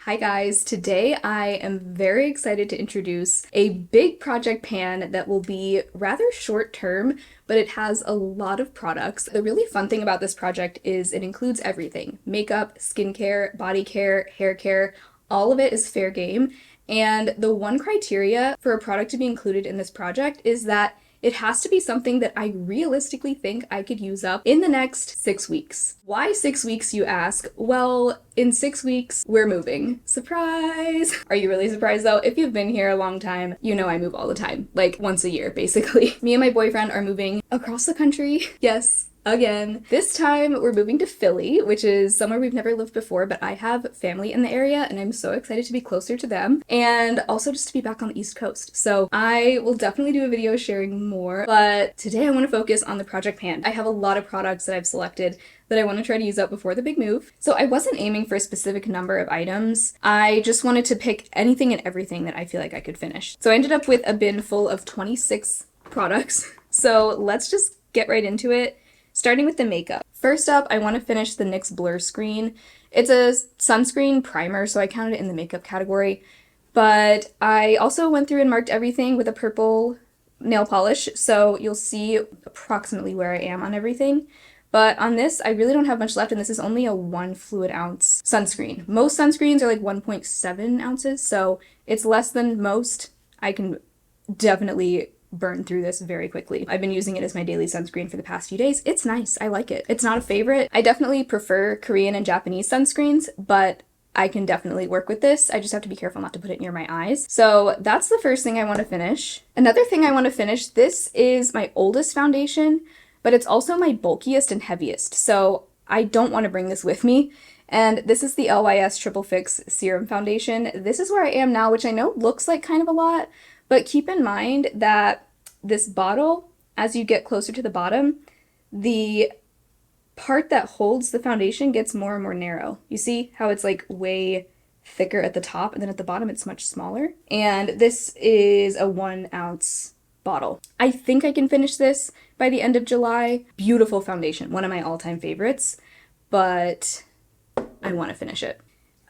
Hi guys, today I am very excited to introduce a big project pan that will be rather short term, but it has a lot of products. The really fun thing about this project is it includes everything: makeup, skincare, body care, hair care, all of it is fair game. And the one criteria for a product to be included in this project is that it has to be something that I realistically think I could use up in the next 6 weeks. Why 6 weeks, you ask? Well, in 6 weeks, we're moving. Surprise! Are you really surprised though? If you've been here a long time, you know I move all the time. Like once a year, basically. Me and my boyfriend are moving across the country. Yes. Again. This time we're moving to Philly, which is somewhere we've never lived before, but I have family in the area and I'm so excited to be closer to them and also just to be back on the East Coast. So I will definitely do a video sharing more, but today I want to focus on the project pan. I have a lot of products that I've selected that I want to try to use up before the big move. So I wasn't aiming for a specific number of items. I just wanted to pick anything and everything that I feel like I could finish. So I ended up with a bin full of 26 products. So let's just get right into it. Starting with the makeup. First up, I want to finish the NYX Blur Screen. It's a sunscreen primer, so I counted it in the makeup category. But I also went through and marked everything with a purple nail polish, so you'll see approximately where I am on everything. But on this, I really don't have much left, and this is only a 1 fluid ounce sunscreen. Most sunscreens are like 1.7 ounces, so it's less than most. I can definitely burn through this very quickly. I've been using it as my daily sunscreen for the past few days. It's nice. I like it. It's not a favorite. I definitely prefer Korean and Japanese sunscreens, but I can definitely work with this. I just have to be careful not to put it near my eyes. So that's the first thing I want to finish. Another thing I want to finish, this is my oldest foundation, but it's also my bulkiest and heaviest. So I don't want to bring this with me. And this is the LYS Triple Fix Serum Foundation. This is where I am now, which I know looks like kind of a lot, but keep in mind that this bottle, as you get closer to the bottom, the part that holds the foundation gets more and more narrow. You see how it's like way thicker at the top, and then at the bottom it's much smaller? And this is a 1 ounce bottle. I think I can finish this by the end of July. Beautiful foundation, one of my all-time favorites, but I want to finish it.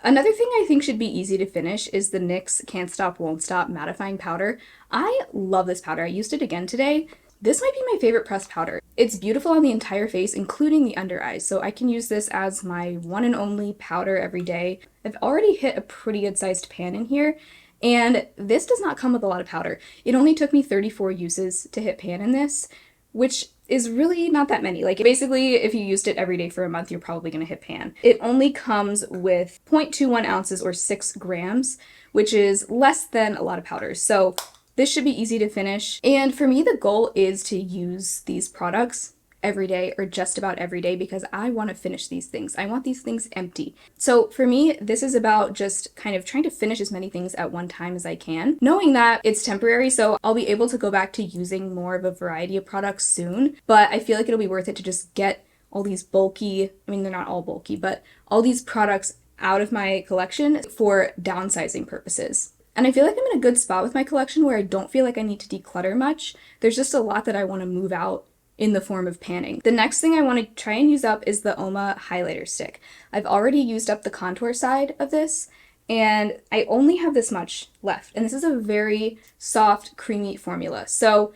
Another thing I think should be easy to finish is the NYX Can't Stop Won't Stop Mattifying Powder. I love this powder. I used it again today. This might be my favorite pressed powder. It's beautiful on the entire face, including the under eyes, so I can use this as my one and only powder every day. I've already hit a pretty good sized pan in here, and this does not come with a lot of powder. It only took me 34 uses to hit pan in this, which is really not that many. Like basically, if you used it every day for a month, you're probably gonna hit pan. It only comes with 0.21 ounces or 6 grams, which is less than a lot of powders. So this should be easy to finish. And for me, the goal is to use these products every day or just about every day because I want to finish these things. I want these things empty. So for me, this is about just kind of trying to finish as many things at one time as I can, knowing that it's temporary, so I'll be able to go back to using more of a variety of products soon, but I feel like it'll be worth it to just get all these bulky, I mean, they're not all bulky, but all these products out of my collection for downsizing purposes. And I feel like I'm in a good spot with my collection where I don't feel like I need to declutter much. There's just a lot that I want to move out in the form of panning. The next thing I want to try and use up is the Oma highlighter stick. I've already used up the contour side of this, and I only have this much left. And this is a very soft, creamy formula. So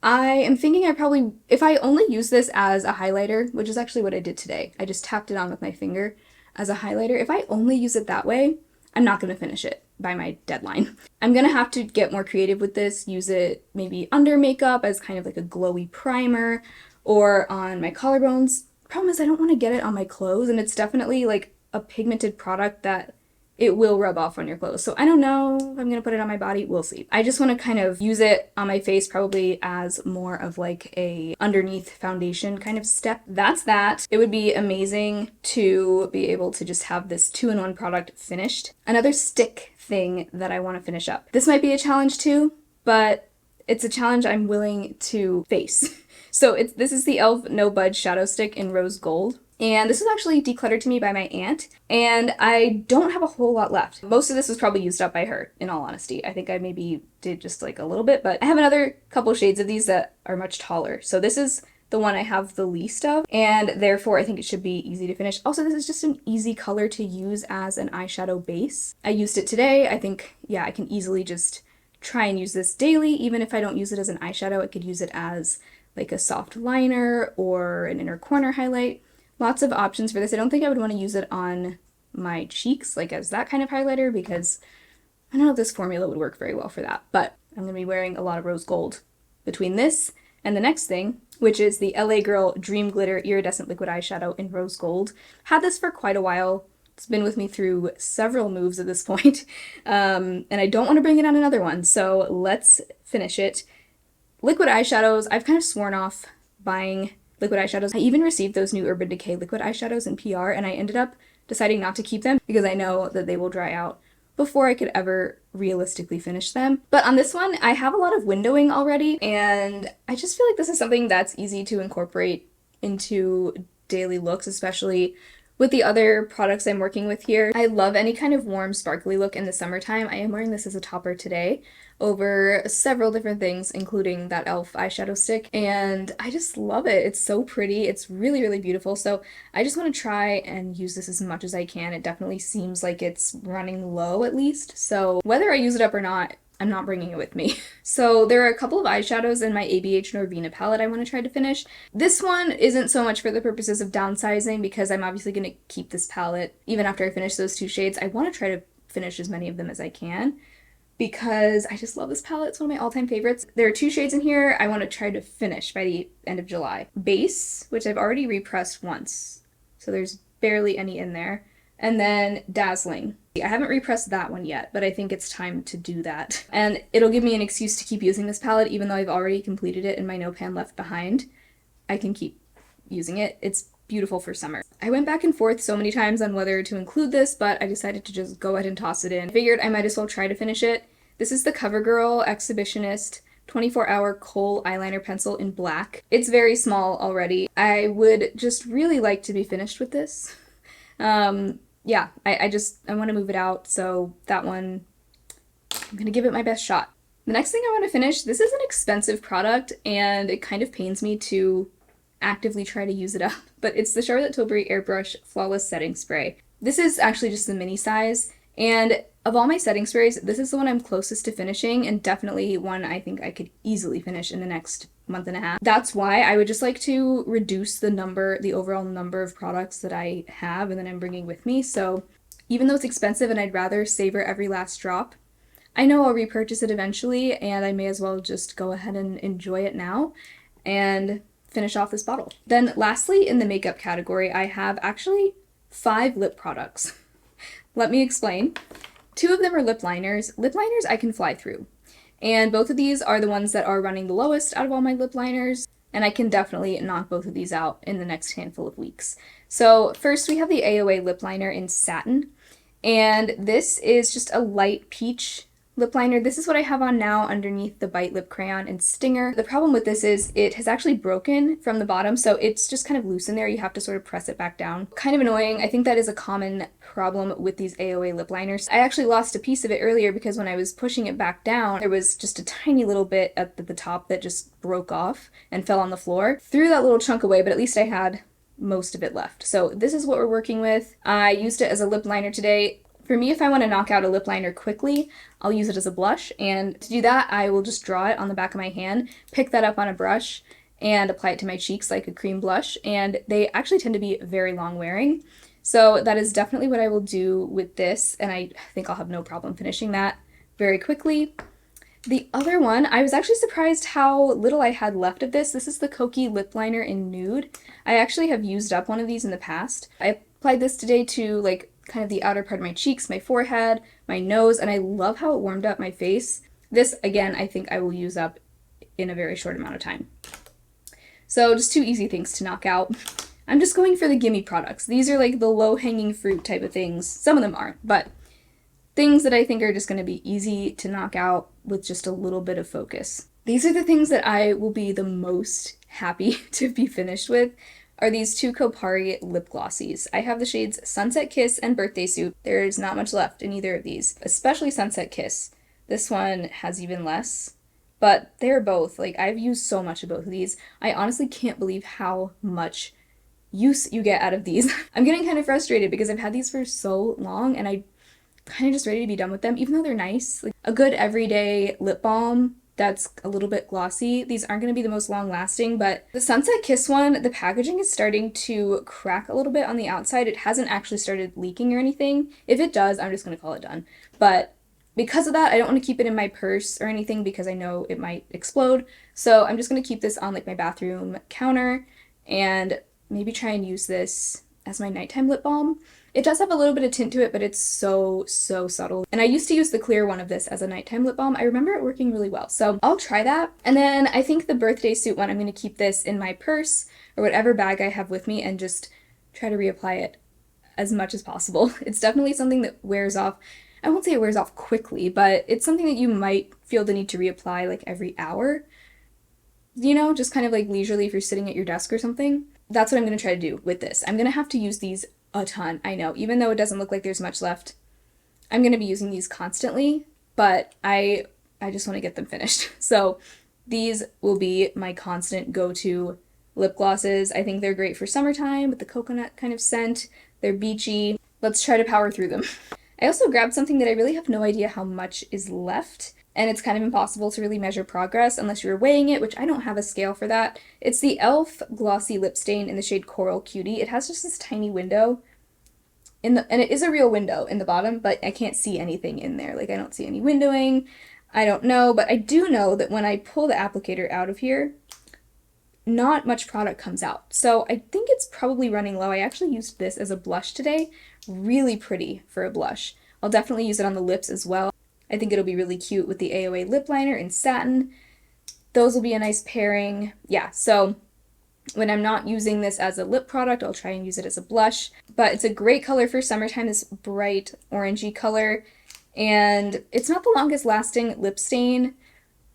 I am thinking if I only use this as a highlighter, which is actually what I did today, I just tapped it on with my finger as a highlighter. If I only use it that way, I'm not going to finish it by my deadline. I'm going to have to get more creative with this, use it maybe under makeup as kind of like a glowy primer or on my collarbones. Problem is I don't want to get it on my clothes, and it's definitely like a pigmented product that it will rub off on your clothes. So I don't know if I'm going to put it on my body. We'll see. I just want to kind of use it on my face probably as more of like a underneath foundation kind of step. That's that. It would be amazing to be able to just have this 2-in-1 product finished. Another stick thing that I want to finish up. This might be a challenge too, but it's a challenge I'm willing to face. So this is the e.l.f. No Budge Shadow Stick in Rose Gold. And this was actually decluttered to me by my aunt, and I don't have a whole lot left. Most of this was probably used up by her, in all honesty. I think I maybe did just like a little bit, but I have another couple shades of these that are much taller. So this is the one I have the least of, and therefore I think it should be easy to finish. Also, this is just an easy color to use as an eyeshadow base. I used it today. I think, yeah, I can easily just try and use this daily. Even if I don't use it as an eyeshadow, I could use it as like a soft liner or an inner corner highlight. Lots of options for this. I don't think I would want to use it on my cheeks, like as that kind of highlighter, because I don't know if this formula would work very well for that, but I'm going to be wearing a lot of rose gold between this and the next thing, which is the LA Girl Dream Glitter Iridescent Liquid Eyeshadow in rose gold. Had this for quite a while. It's been with me through several moves at this point, and I don't want to bring it on another one, so let's finish it. Liquid eyeshadows, I've kind of sworn off buying liquid eyeshadows. I even received those new Urban Decay liquid eyeshadows in PR, and I ended up deciding not to keep them because I know that they will dry out before I could ever realistically finish them. But on this one, I have a lot of windowing already, and I just feel like this is something that's easy to incorporate into daily looks, especially with the other products I'm working with here. I love any kind of warm, sparkly look in the summertime. I am wearing this as a topper today over several different things, including that e.l.f. eyeshadow stick, and I just love it. It's so pretty. It's really, really beautiful, so I just want to try and use this as much as I can. It definitely seems like it's running low at least, so whether I use it up or not, I'm not bringing it with me. So there are a couple of eyeshadows in my ABH Norvina palette I want to try to finish. This one isn't so much for the purposes of downsizing because I'm obviously going to keep this palette even after I finish those two shades. I want to try to finish as many of them as I can because I just love this palette. It's one of my all-time favorites. There are two shades in here I want to try to finish by the end of July. Base, which I've already repressed once, so there's barely any in there. And then Dazzling. I haven't repressed that one yet, but I think it's time to do that. And it'll give me an excuse to keep using this palette, even though I've already completed it in my No Pan Left Behind. I can keep using it. It's beautiful for summer. I went back and forth so many times on whether to include this, but I decided to just go ahead and toss it in. I figured I might as well try to finish it. This is the CoverGirl Exhibitionist 24-hour kohl eyeliner pencil in black. It's very small already. I would just really like to be finished with this. Yeah, I want to move it out, so that one, I'm going to give it my best shot. The next thing I want to finish, this is an expensive product, and it kind of pains me to actively try to use it up, but it's the Charlotte Tilbury Airbrush Flawless Setting Spray. This is actually just the mini size, and of all my setting sprays, this is the one I'm closest to finishing, and definitely one I think I could easily finish in the next month and a half. That's why I would just like to reduce the overall number of products that I have and that I'm bringing with me. So even though it's expensive and I'd rather savor every last drop, I know I'll repurchase it eventually, and I may as well just go ahead and enjoy it now and finish off this bottle. Then lastly, in the makeup category, I have actually 5 lip products. Let me explain. 2 of them are lip liners. Lip liners I can fly through. And both of these are the ones that are running the lowest out of all my lip liners, and I can definitely knock both of these out in the next handful of weeks. So first we have the AOA lip liner in Satin, and this is just a light peach lip liner. This is what I have on now underneath the Bite Lip Crayon in Stinger. The problem with this is it has actually broken from the bottom, so it's just kind of loose in there. You have to sort of press it back down. Kind of annoying. I think that is a common problem with these AOA lip liners. I actually lost a piece of it earlier because when I was pushing it back down, there was just a tiny little bit at the top that just broke off and fell on the floor. Threw that little chunk away, but at least I had most of it left. So this is what we're working with. I used it as a lip liner today. For me, if I want to knock out a lip liner quickly, I'll use it as a blush, and to do that, I will just draw it on the back of my hand, pick that up on a brush, and apply it to my cheeks like a cream blush, and they actually tend to be very long wearing. So that is definitely what I will do with this, and I think I'll have no problem finishing that very quickly. The other one, I was actually surprised how little I had left of this. This is the Kokie lip liner in Nude. I actually have used up one of these in the past. I applied this today to like kind of the outer part of my cheeks, my forehead, my nose, and I love how it warmed up my face. This, again, I think I will use up in a very short amount of time. So just 2 easy things to knock out. I'm just going for the gimme products. These are like the low-hanging fruit type of things. Some of them aren't, but things that I think are just going to be easy to knock out with just a little bit of focus. These are the things that I will be the most happy to be finished with, are these 2 Kopari lip glossies. I have the shades Sunset Kiss and Birthday Suit. There's not much left in either of these, especially Sunset Kiss. This one has even less, but they're both, like, I've used so much of both of these. I honestly can't believe how much use you get out of these. I'm getting kind of frustrated because I've had these for so long and I kind of just ready to be done with them, even though they're nice. Like a good everyday lip balm that's a little bit glossy. These aren't going to be the most long lasting, but the Sunset Kiss one, the packaging is starting to crack a little bit on the outside. It hasn't actually started leaking or anything. If it does, I'm just going to call it done. But because of that, I don't want to keep it in my purse or anything because I know it might explode. So I'm just going to keep this on like my bathroom counter and maybe try and use this as my nighttime lip balm. It does have a little bit of tint to it, but it's so subtle. And I used to use the clear one of this as a nighttime lip balm. I remember it working really well. So I'll try that. And then I think the birthday suit one, I'm going to keep this in my purse or whatever bag I have with me and just try to reapply it as much as possible. It's definitely something that wears off. I won't say it wears off quickly, but it's something that you might feel the need to reapply like every hour. You know, just kind of like leisurely if you're sitting at your desk or something. That's what I'm going to try to do with this. I'm going to have to use these a ton, I know. Even though it doesn't look like there's much left, I'm going to be using these constantly, but I just want to get them finished. So these will be my constant go-to lip glosses. I think they're great for summertime with the coconut kind of scent. They're beachy. Let's try to power through them. I also grabbed something that I really have no idea how much is left, and it's kind of impossible to really measure progress unless you're weighing it, which I don't have a scale for that. It's the e.l.f. Glossy Lip Stain in the shade Coral Cutie. It has just this tiny window, and it is a real window in the bottom, but I can't see anything in there. Like, I don't see any windowing. I don't know, but I do know that when I pull the applicator out of here, not much product comes out. So I think it's probably running low. I actually used this as a blush today. Really pretty for a blush. I'll definitely use it on the lips as well. I think it'll be really cute with the AOA lip liner in Satin. Those will be a nice pairing. Yeah, so when I'm not using this as a lip product, I'll try and use it as a blush. But it's a great color for summertime, this bright orangey color. And it's not the longest lasting lip stain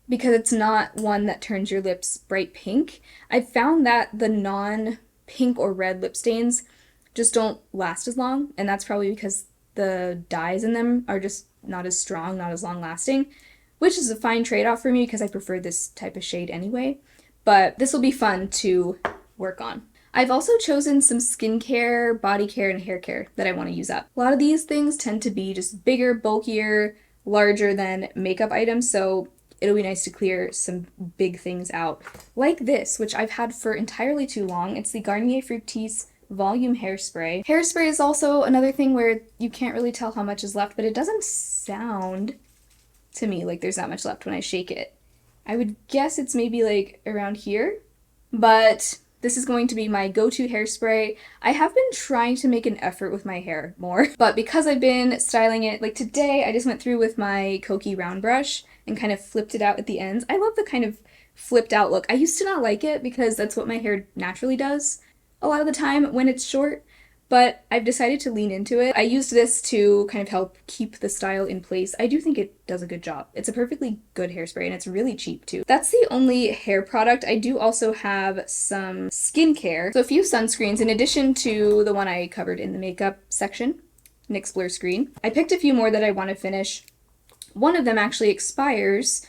because it's not one that turns your lips bright pink. I've found that the non-pink or red lip stains just don't last as long, and that's probably because the dyes in them are just not as strong, not as long lasting, which is a fine trade-off for me because I prefer this type of shade anyway. But this will be fun to work on. I've also chosen some skincare, body care, and hair care that I want to use up. A lot of these things tend to be just bigger, bulkier, larger than makeup items, so it'll be nice to clear some big things out. Like this, which I've had for entirely too long. It's the Garnier Fructis Volume Hairspray. Hairspray is also another thing where you can't really tell how much is left, but it doesn't sound to me like there's that much left when I shake it. I would guess it's maybe like around here, but this is going to be my go-to hairspray. I have been trying to make an effort with my hair more, but because I've been styling it, like today I just went through with my Kokie round brush and kind of flipped it out at the ends. I love the kind of flipped out look. I used to not like it because that's what my hair naturally does a lot of the time when it's short, but I've decided to lean into it. I used this to kind of help keep the style in place. I do think it does a good job. It's a perfectly good hairspray and it's really cheap too. That's the only hair product. I do also have some skincare. So a few sunscreens in addition to the one I covered in the makeup section, NYX Blur Screen. I picked a few more that I want to finish. One of them actually expires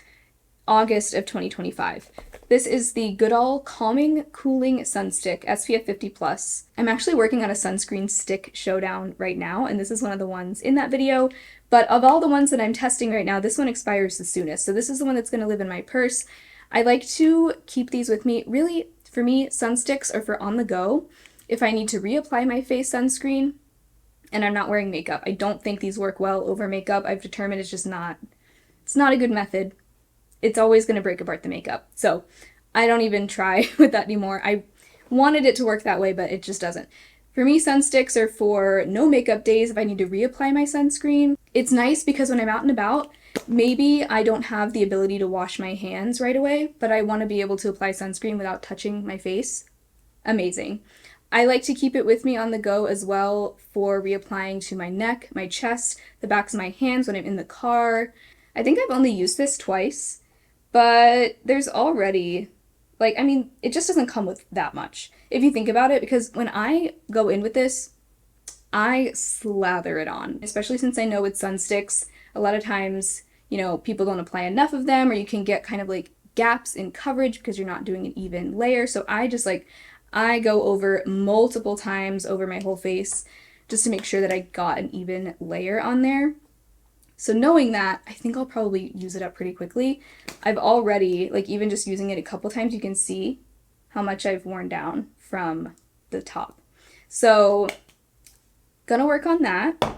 August of 2025. This is the Goodall Calming Cooling Sunstick SPF 50+. I'm actually working on a sunscreen stick showdown right now, and this is one of the ones in that video. But of all the ones that I'm testing right now, this one expires the soonest. So this is the one that's going to live in my purse. I like to keep these with me. Really, for me, sunsticks are for on the go. If I need to reapply my face sunscreen and I'm not wearing makeup. I don't think these work well over makeup. I've determined it's not a good method. It's always going to break apart the makeup. So I don't even try with that anymore. I wanted it to work that way, but it just doesn't. For me, sunsticks are for no makeup days if I need to reapply my sunscreen. It's nice because when I'm out and about, maybe I don't have the ability to wash my hands right away, but I want to be able to apply sunscreen without touching my face. Amazing. I like to keep it with me on the go as well for reapplying to my neck, my chest, the backs of my hands when I'm in the car. I think I've only used this twice. But there's already, it just doesn't come with that much, if you think about it, because when I go in with this, I slather it on, especially since I know with sunsticks, a lot of times you know, people don't apply enough of them, or you can get kind of like gaps in coverage because you're not doing an even layer. So I just like, I go over multiple times over my whole face just to make sure that I got an even layer on there. So knowing that, I think I'll probably use it up pretty quickly. I've already, like even just using it a couple times, you can see how much I've worn down from the top. So gonna work on that.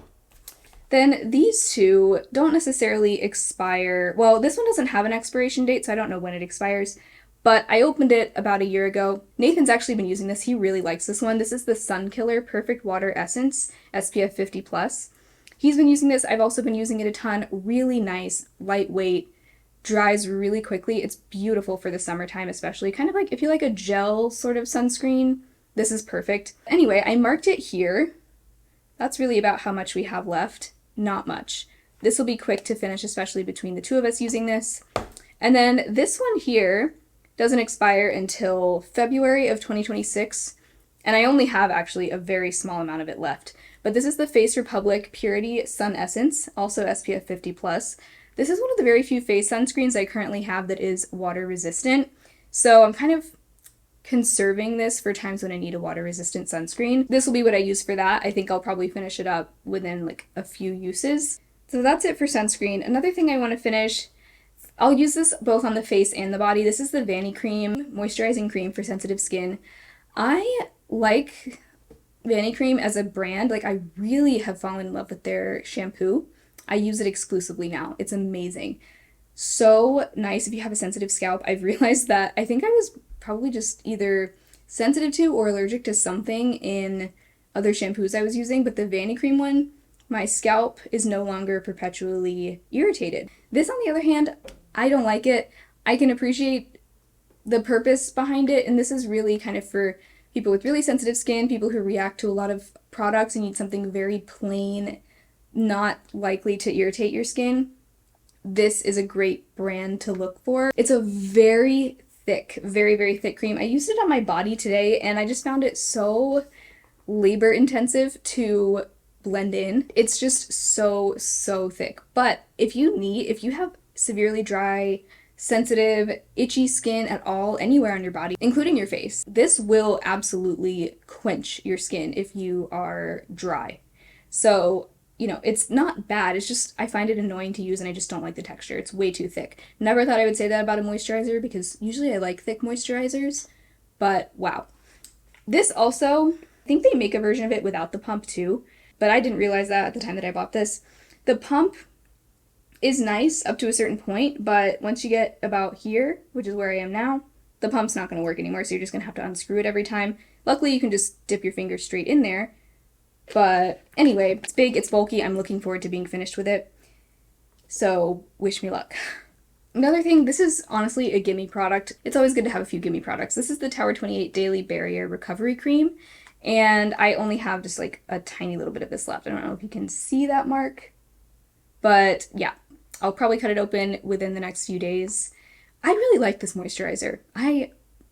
Then these two don't necessarily expire. Well, this one doesn't have an expiration date, so I don't know when it expires, but I opened it about a year ago. Nathan's actually been using this. He really likes this one. This is the Sun Killer Perfect Water Essence, SPF 50+. He's been using this. I've also been using it a ton. Really nice, lightweight, dries really quickly. It's beautiful for the summertime especially. Kind of like if you like a gel sort of sunscreen, this is perfect. Anyway, I marked it here. That's really about how much we have left. Not much. This will be quick to finish, especially between the two of us using this. And then this one here doesn't expire until February of 2026, and I only have actually a very small amount of it left. But this is the Face Republic Purity Sun Essence, also SPF 50+. This is one of the very few face sunscreens I currently have that is water resistant, so I'm kind of conserving this for times when I need a water resistant sunscreen. This will be what I use for that. I think I'll probably finish it up within like a few uses. So that's it for sunscreen. Another thing I want to finish, I'll use this both on the face and the body. This is the Vanny Cream Moisturizing Cream for Sensitive Skin. I like Vanny Cream as a brand. Like I really have fallen in love with their shampoo. I use it exclusively now. It's amazing. So nice if you have a sensitive scalp. I've realized that I think I was probably just either sensitive to or allergic to something in other shampoos I was using, but the Vanny Cream one, my scalp is no longer perpetually irritated. This, on the other hand, I don't like it. I can appreciate the purpose behind it, and this is really kind of for people with really sensitive skin, people who react to a lot of products and need something very plain, not likely to irritate your skin. This is a great brand to look for. It's a very thick, very, very thick cream. I used it on my body today and I just found it so labor intensive to blend in. It's just so, so thick. But if you have severely dry, sensitive, itchy skin at all, anywhere on your body, including your face, this will absolutely quench your skin if you are dry. So, you know, it's not bad, it's just I find it annoying to use and I just don't like the texture. It's way too thick. Never thought I would say that about a moisturizer because usually I like thick moisturizers, but wow. This also, I think they make a version of it without the pump too, but I didn't realize that at the time that I bought this. The pump is nice up to a certain point, but once you get about here, which is where I am now, the pump's not going to work anymore, so you're just going to have to unscrew it every time. Luckily, you can just dip your finger straight in there. But anyway, it's big, it's bulky, I'm looking forward to being finished with it. So, wish me luck. Another thing, this is honestly a gimme product. It's always good to have a few gimme products. This is the Tower 28 Daily Barrier Recovery Cream, and I only have just like a tiny little bit of this left. I don't know if you can see that mark, but yeah, I'll probably cut it open within the next few days. I really like this moisturizer. I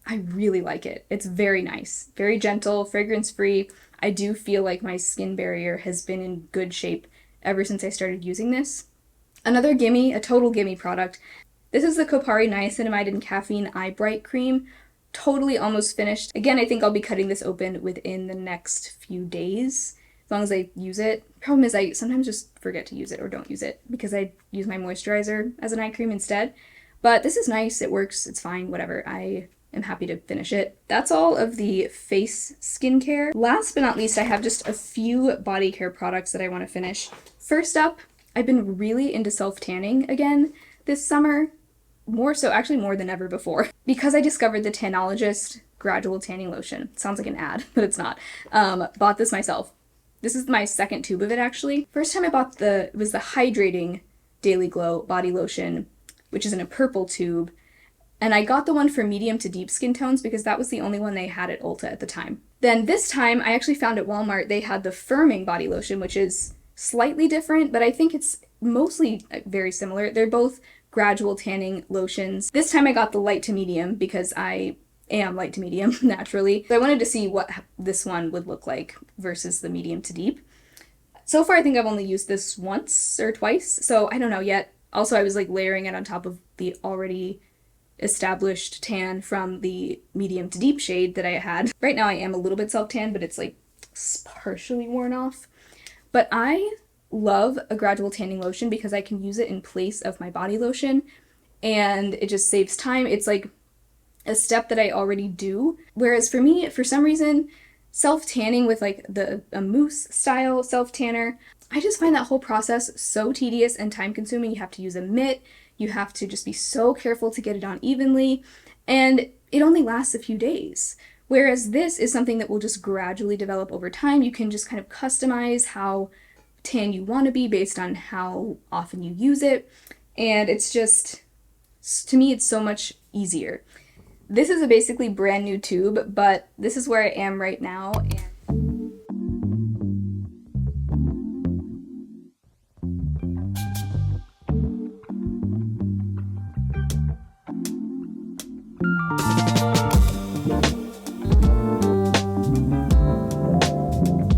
really like it. It's very nice, very gentle, fragrance-free. I do feel like my skin barrier has been in good shape ever since I started using this. Another gimme, a total gimme product. This is the Kopari Niacinamide and Caffeine Eye Bright Cream. Totally almost finished. Again, I think I'll be cutting this open within the next few days, as long as I use it. Problem is I sometimes just forget to use it or don't use it because I use my moisturizer as an eye cream instead. But this is nice, it works, it's fine, whatever. I am happy to finish it. That's all of the face skincare. Last but not least, I have just a few body care products that I want to finish. First up, I've been really into self-tanning again this summer. More so, actually more than ever before. Because I discovered the Tanologist Gradual Tanning Lotion. Sounds like an ad, but it's not. Bought this myself. This is my second tube of it, actually. First time I bought it was the Hydrating Daily Glow Body Lotion, which is in a purple tube. And I got the one for medium to deep skin tones because that was the only one they had at Ulta at the time. Then this time, I actually found at Walmart they had the Firming Body Lotion, which is slightly different, but I think it's mostly very similar. They're both gradual tanning lotions. This time I got the light to medium because I am light to medium naturally. So I wanted to see what this one would look like versus the medium to deep. So far I think I've only used this once or twice, so I don't know yet. Also, I was like layering it on top of the already established tan from the medium to deep shade that I had. Right now I am a little bit self-tan, but it's like partially worn off. But I love a gradual tanning lotion because I can use it in place of my body lotion and it just saves time. It's like a step that I already do. Whereas for me, for some reason, self-tanning with like a mousse style self-tanner, I just find that whole process so tedious and time consuming. You have to use a mitt, you have to just be so careful to get it on evenly, and it only lasts a few days. Whereas this is something that will just gradually develop over time. You can just kind of customize how tan you want to be based on how often you use it. And it's just, to me, it's so much easier. This is a basically brand new tube, but this is where I am right now.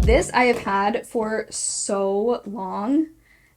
This I have had for so long,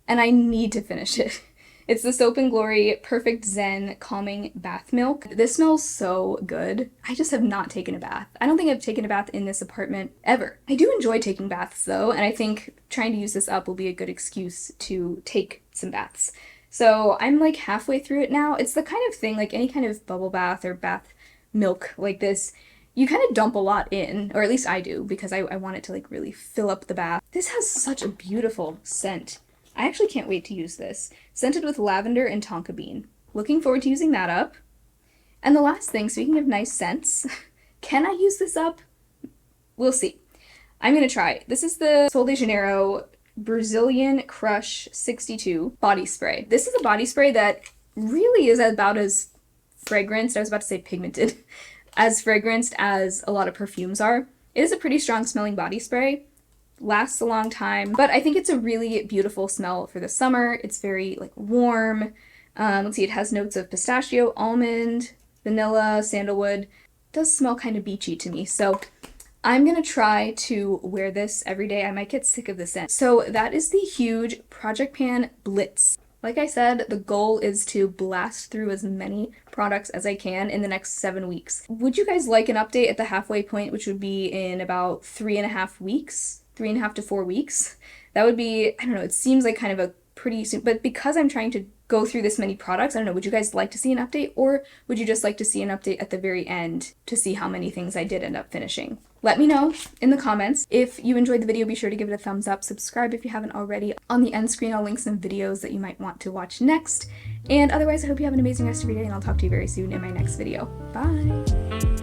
and I need to finish it. It's the Soap & Glory Perfect Zen Calming Bath Milk. This smells so good. I just have not taken a bath. I don't think I've taken a bath in this apartment ever. I do enjoy taking baths though, and I think trying to use this up will be a good excuse to take some baths. So I'm like halfway through it now. It's the kind of thing, like any kind of bubble bath or bath milk like this, you kind of dump a lot in, or at least I do, because I want it to like really fill up the bath. This has such a beautiful scent. I actually can't wait to use this. Scented with lavender and tonka bean. Looking forward to using that up. And the last thing, speaking of nice scents, can I use this up? We'll see. I'm gonna try. This is the Sol de Janeiro Brazilian Crush 62 body spray. This is a body spray that really is about as fragranced, I was about to say pigmented, as fragranced as a lot of perfumes are. It is a pretty strong smelling body spray, lasts a long time, but I think it's a really beautiful smell for the summer. It's very like warm. Let's see, it has notes of pistachio, almond, vanilla, sandalwood. It does smell kind of beachy to me, so I'm gonna try to wear this every day. I might get sick of the scent. So that is the huge Project Pan Blitz. Like I said, the goal is to blast through as many products as I can in the next 7 weeks. Would you guys like an update at the halfway point, which would be in about 3.5 weeks? 3.5 to 4 weeks? That would be, I don't know, it seems like kind of a pretty soon, but because I'm trying to go through this many products, I don't know, would you guys like to see an update, or would you just like to see an update at the very end to see how many things I did end up finishing? Let me know in the comments. If you enjoyed the video, be sure to give it a thumbs up, subscribe if you haven't already. On the end screen, I'll link some videos that you might want to watch next. And otherwise, I hope you have an amazing rest of your day, and I'll talk to you very soon in my next video. Bye!